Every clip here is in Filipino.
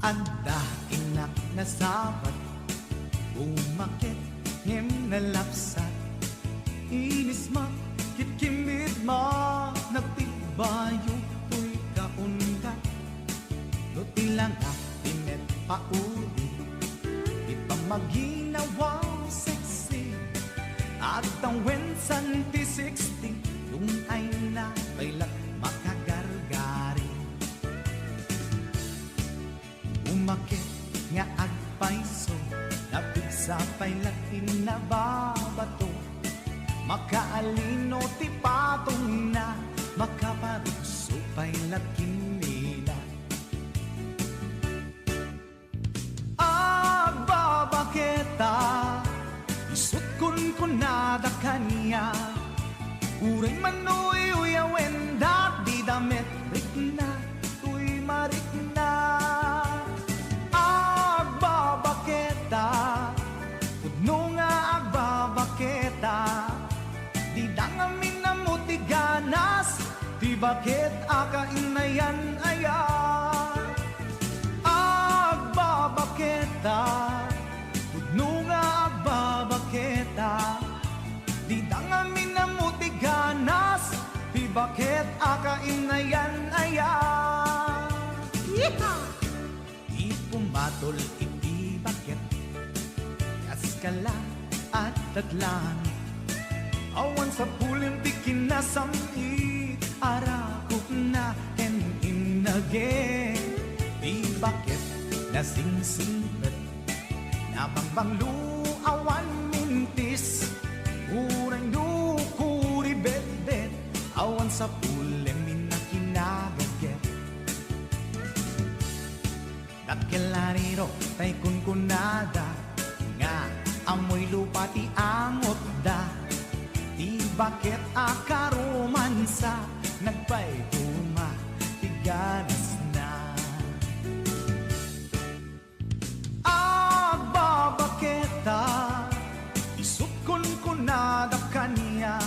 Anda inak na sabat, umakit ngem na lapsat. Inis ma, kitkimit ma, nagtibayo tuy kaundat. Nutilang tinet pauli, ipamaginawaw sexy. At ang wensan ti 60, yung ay na bailat makagargari. Umakit nga agpaiso, napigsa pailat inababato. Makaalino ti patong na, makaparuso pailat kinila. Agbabaketa, isut kun nada kanya. Uray manoy uyawen dat di damit rikna, tuy marikna. Agbabaketa, pudno nga agbabaketa. Di dangamin na muti ganas, di bakit akain na yan aya. Agbabaketa, pudno nga agbabaketa. Di dangamin na muti ganas, di bakit akain na yan aya. Di pumatol iti bakit, kaskala at tadlang. Awan sa pulim ti kinasamit, arakot na en inage. Di bakit nasingsingpet, nabangbanglu awan mintis. Urang dukuri bet-bet, awan sa pulim minakinagaget. Dakelariro tay kunkunada, nga amoy lupa ti amot da. Di bakit akaromansa, nagpaituma, tiganas na. Agbabaketa, isut kunkunada kanya.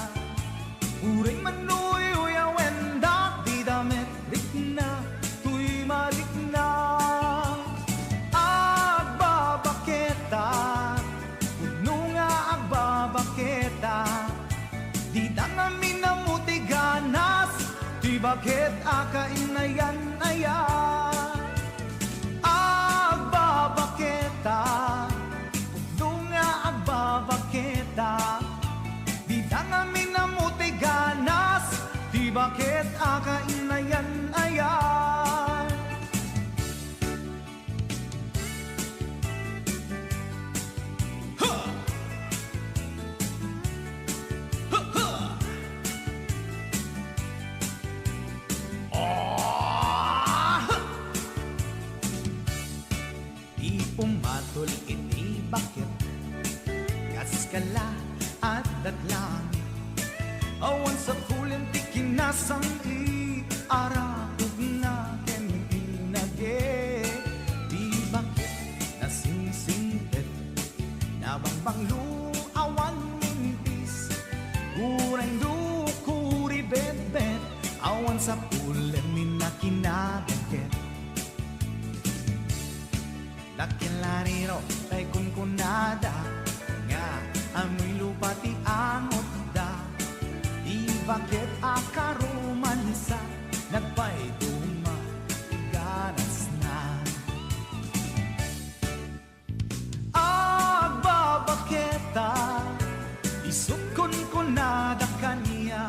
Uray manoy uyawen dat di damit rikna, tuy marikna. Agbabaketa, pudno nga agbabaketa. Di dangamin na muti ganas, di bakit akain na yan aya. Agbabaketa, pudno nga agbabaketa. Di dangamin na muti ganas, di bakit akain na yan aya. Pumatol ini bakit, kaskala at datlang. Awan sa kulim ti kinasang i, arakog na ken inage. Di bakit nasingsingpet, nabangbanglu awan mintis. Urang dukuri bet-bet, awan sa kulim minakinaget. Dakelariro tay kunkunada, nga amoy lupa ti angot da. Di bakit akaromansa, nagpaituma, ganas na. Agbabaketa, isut kunkunada kanya.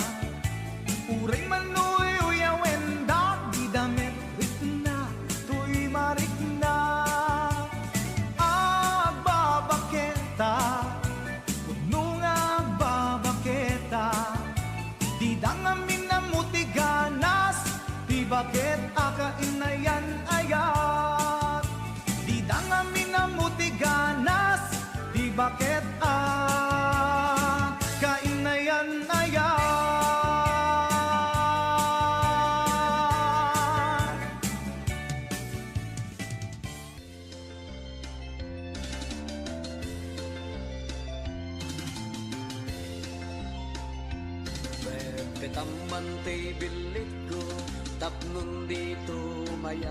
Uray manoy uyawen da, di damit rikna, tuy marikna. Pudno nga agbabaketa, di dangamin na muti ganas, di bakit akain na yan ayat. Di dangamin na muti ganas, di bakit akain na yan ayat. Ketaman ti bilit ko, tapnon dito maya.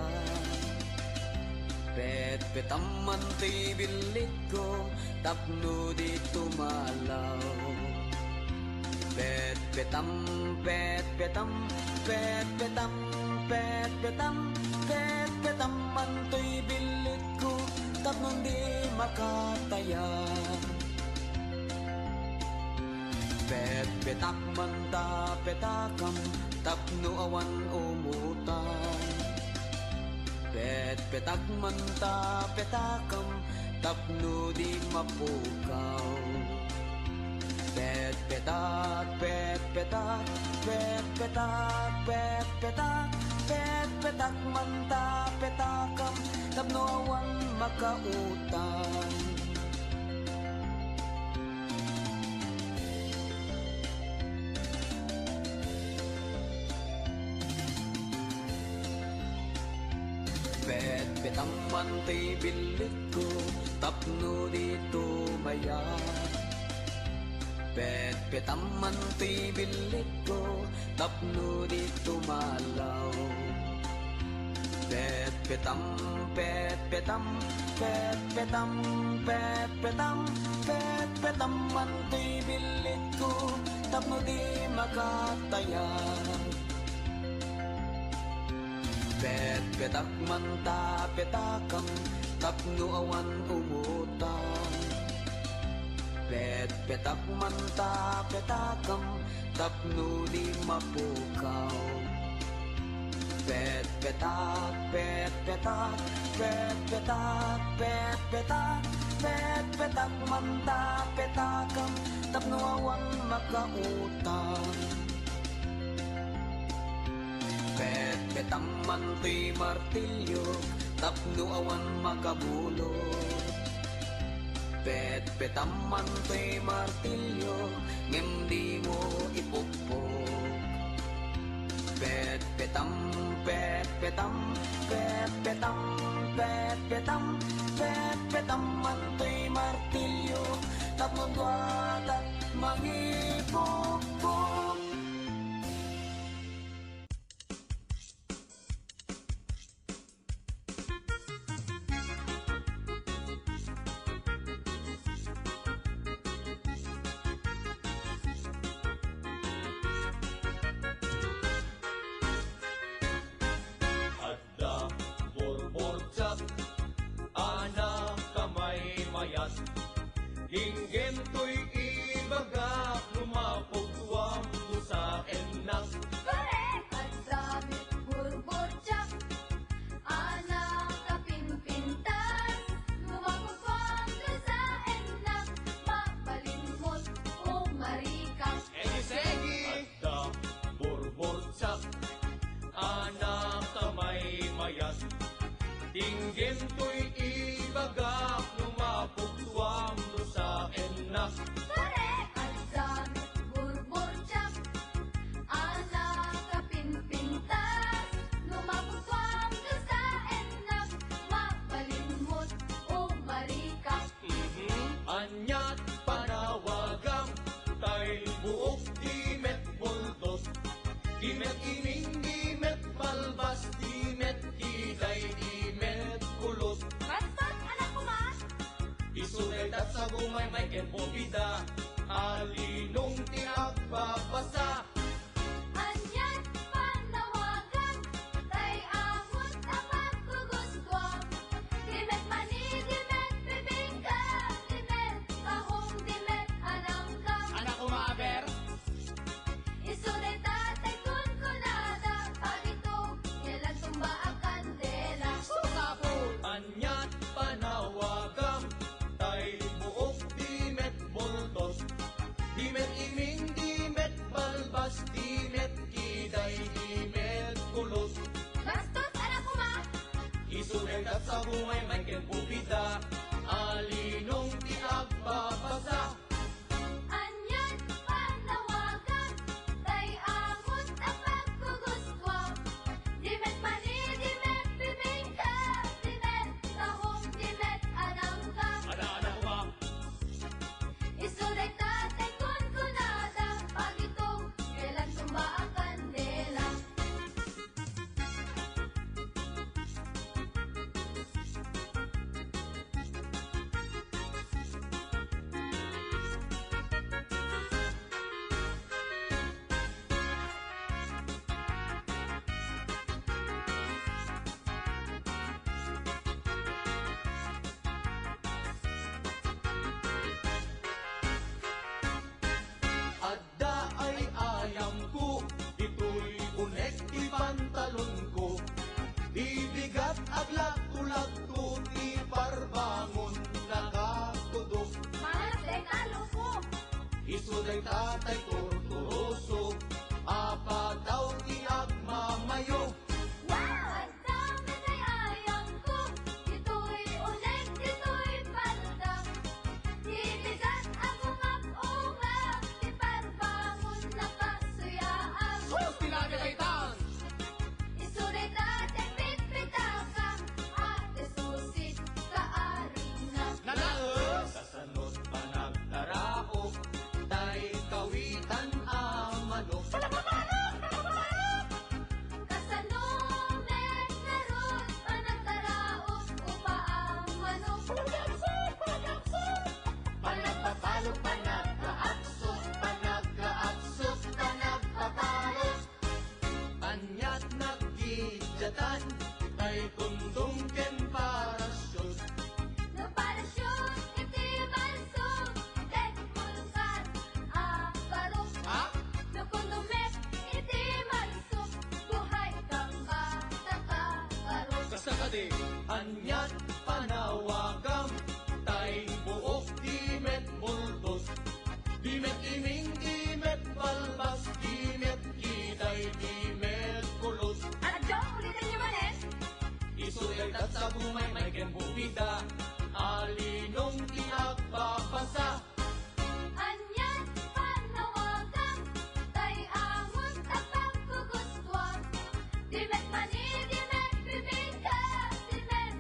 Petpetamman ti bilik ko, tapno di tumalaw. Petpetam, petpetam, petpetam, petpetam, petpetamman ti bilik ko, tapno di makataya. Petpetakman ta petakam, tapno awan umutan. Petpetakman ta petakam, tapno di mapukaw. Petpetak, petpetak, petpetak, petpetak, petpetakman ta petakam, tapno awan makautan. Petpetamman ti bilik ko, tapno di tumaya. Petpetamman ti bilik ko, tapno di tumalaw. Petpetam, petpetam, petpetam, petpetam, petpetamman ti bilik ko, tapno di makataya. Petpetakman ta petakam, tapno awan umutan. Petpetakman ta petakam, tapno di mapukaw. Petpetak, petpetak, petpetak, petpetak, petpetakman ta petakam, tapno awan makautan. Petpetamman ti martilyo, tapno awan makabulot. Petpetamman ti martilyo, ngem di mo ipukpok. Petpetam, petpetam, petpetam, petpetam, petpetamman ti martilyo, tapno duat at mangipukpok. Inggen to'y ibaga, lumapugwam to sa enak. Correct! At damit burbotsak, anak kapimpintas, lumapagwang ka sa enak, mapalimot o marikas. Segi! Adda, burbotsak, anak kamay mayas. Inggen to'y ibaga, lumapugwam to sa enak. Correct! At damit burbotsak, anak kapimpintas, lumapagwang ka sa enak, mapalimot o marikas. Anyat panawagang, tay buok dimet buldos. Dimet ining, dimet balbas, dimet kiday, dimet kulot. Bastos, anak ko ma! Isunetat sa gumay may kenpobida, alinong tiagbabasa. Anyat panawagan, tay amot ang pagkugustuhan. Dimet mani, dimet bibingka, dimet tahong, dimet anangka. Anak ko maaber, Isunay tatay kun kunada, pag ito, kailan tumba ang kandela. susapot. Anyat panawagang, tay buok dimet buldos. Dimet iming, dimet balbas, dimet kiday, dimet kulot. Bastos, anak ko ma! Isunetat sa gumay may kenpobida, alinong tiagbabasa. Anyat panawagan, tay amot ang pagkugustuhan. Dimet mani, dimet bibingka, dimet tahong, dimet anangka. Anak ko ba? Isunay tatay kun kunada, pag ito, kailan tumba ang kandela. tatay torturoso, apa daw ti agmamayo. Wow! Ang dami ay ayang ko. Ito'y ulit, ito'y palda. Hibigat ako mag-unga. Iparbangon na kasuyaan. Sus tinagagaytan! Isulit at ipitpitaka. Ate susit kaaringa. Nanaos! Kasanot pa nagtaraok, tay kawitan ang manok. Kasanumet na ron. Panagtaraos upa ang manok. Panagpapalo, panagkaaksok, panagkaaksok, panagpapalo. Anyat naggidyatan, tay kundong ken parasyon. No parasyon, iti malsong. Tek mulsan, aparok. Ha? No kundumek, iti malsong. Buhay kang bata ka, karok. Kasakadi, anyat panawagam, tay buok dimet multos. Dimet iming, dimet balbas, dimet kitay, dimet kulos. Adjong, ulitin niyo man eh. Isulat sa bumay may kembubida, alinong tinagpapasa. Anyan, panawagan, tay amon tapang kugustwa. Dimet mani, dimet bibigka, dimet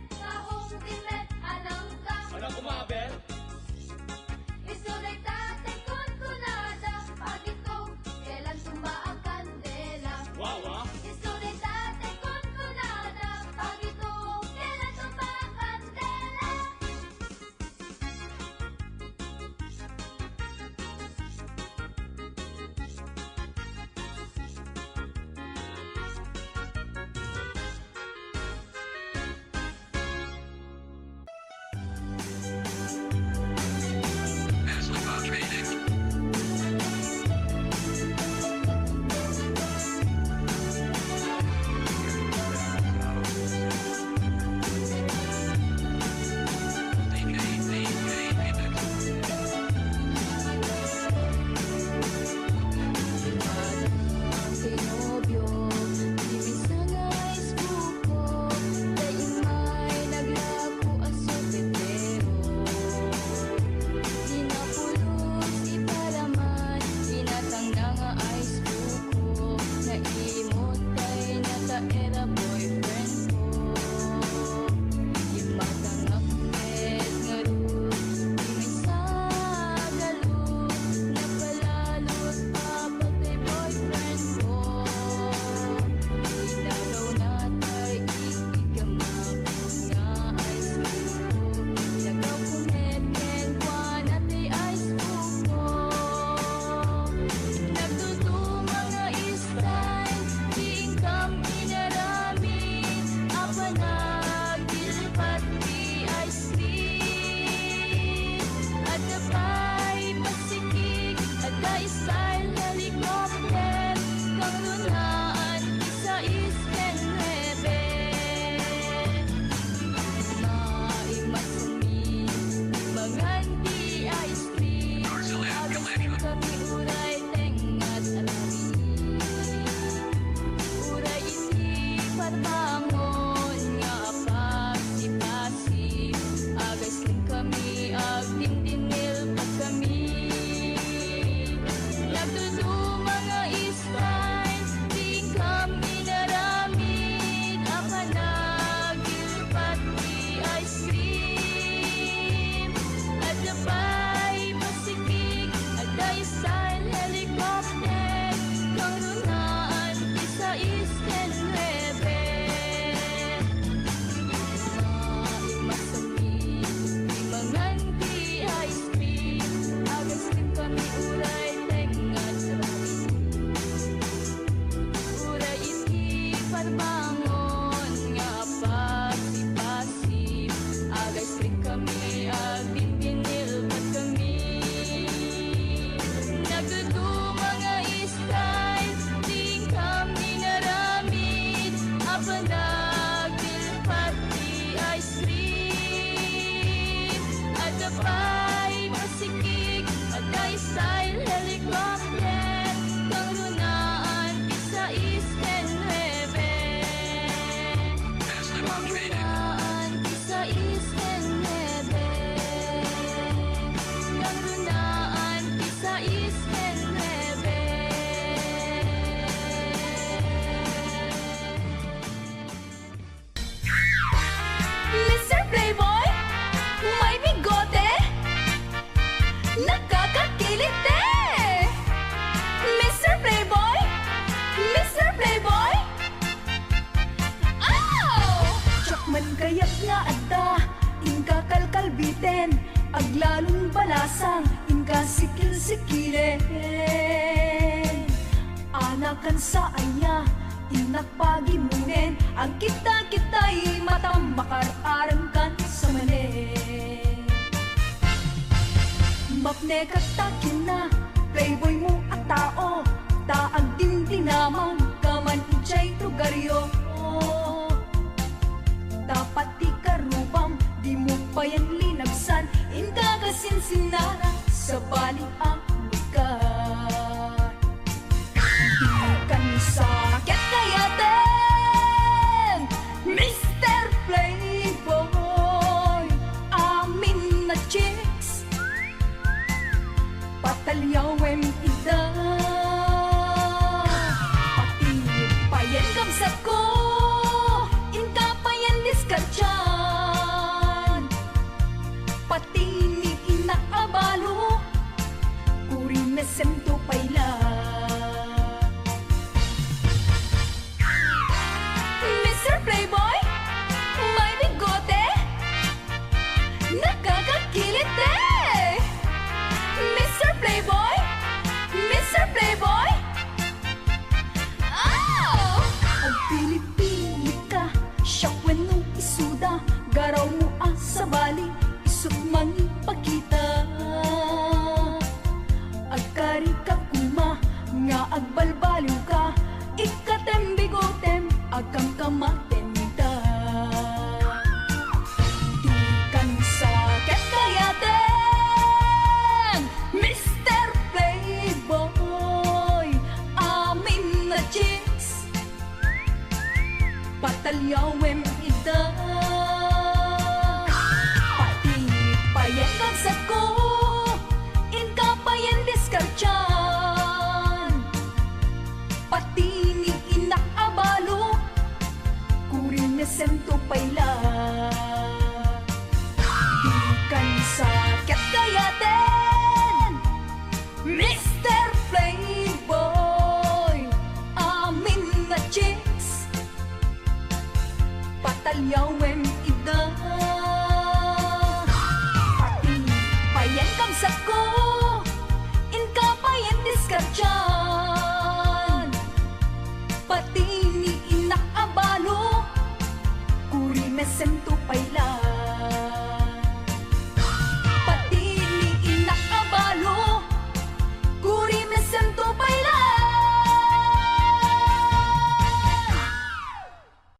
nga adda, inka kalkalbiten, aglalong balasang, inka sikil-sikilen. Anakan sa aya, inakpagimunen, ang kita-kita'y matang makararangkan sa manen. Mapne katakin na, playboy mo at tao, taag din dinamang, kaman ichay lugaryo. Dapat di karubam, di mo pa yan linagsan, inka kasinsinara sa bali ang lugar. Di kan sakit kayaten, Mr. Playboy, amin na chicks, patalyawem ida, pati payen kamsat ko, inka payen diskatyan, pati ni inaabalo, kuri mesento payla. Mr. Playboy, may bigote, nakakakilit eh. Mr. Playboy, Mr. Playboy, oh! Ang pilit-pilit ka, syakwen nung isuda, garaw mo sa bali, isut mangi pakita. Agkari ka kuma, nga agbalbaliw ka, ikatem bigotem, agam kamatenda. Di kan sakit kayaten, Mr. Playboy, amin na chicks, patalyawem ida, pati payen kamsat ko, inka payen diskartyan, pati ni inaabalo, kurin na sento payla. Di kan sakit kayaten, Mr. Playboy, amin na chicks, patalyaw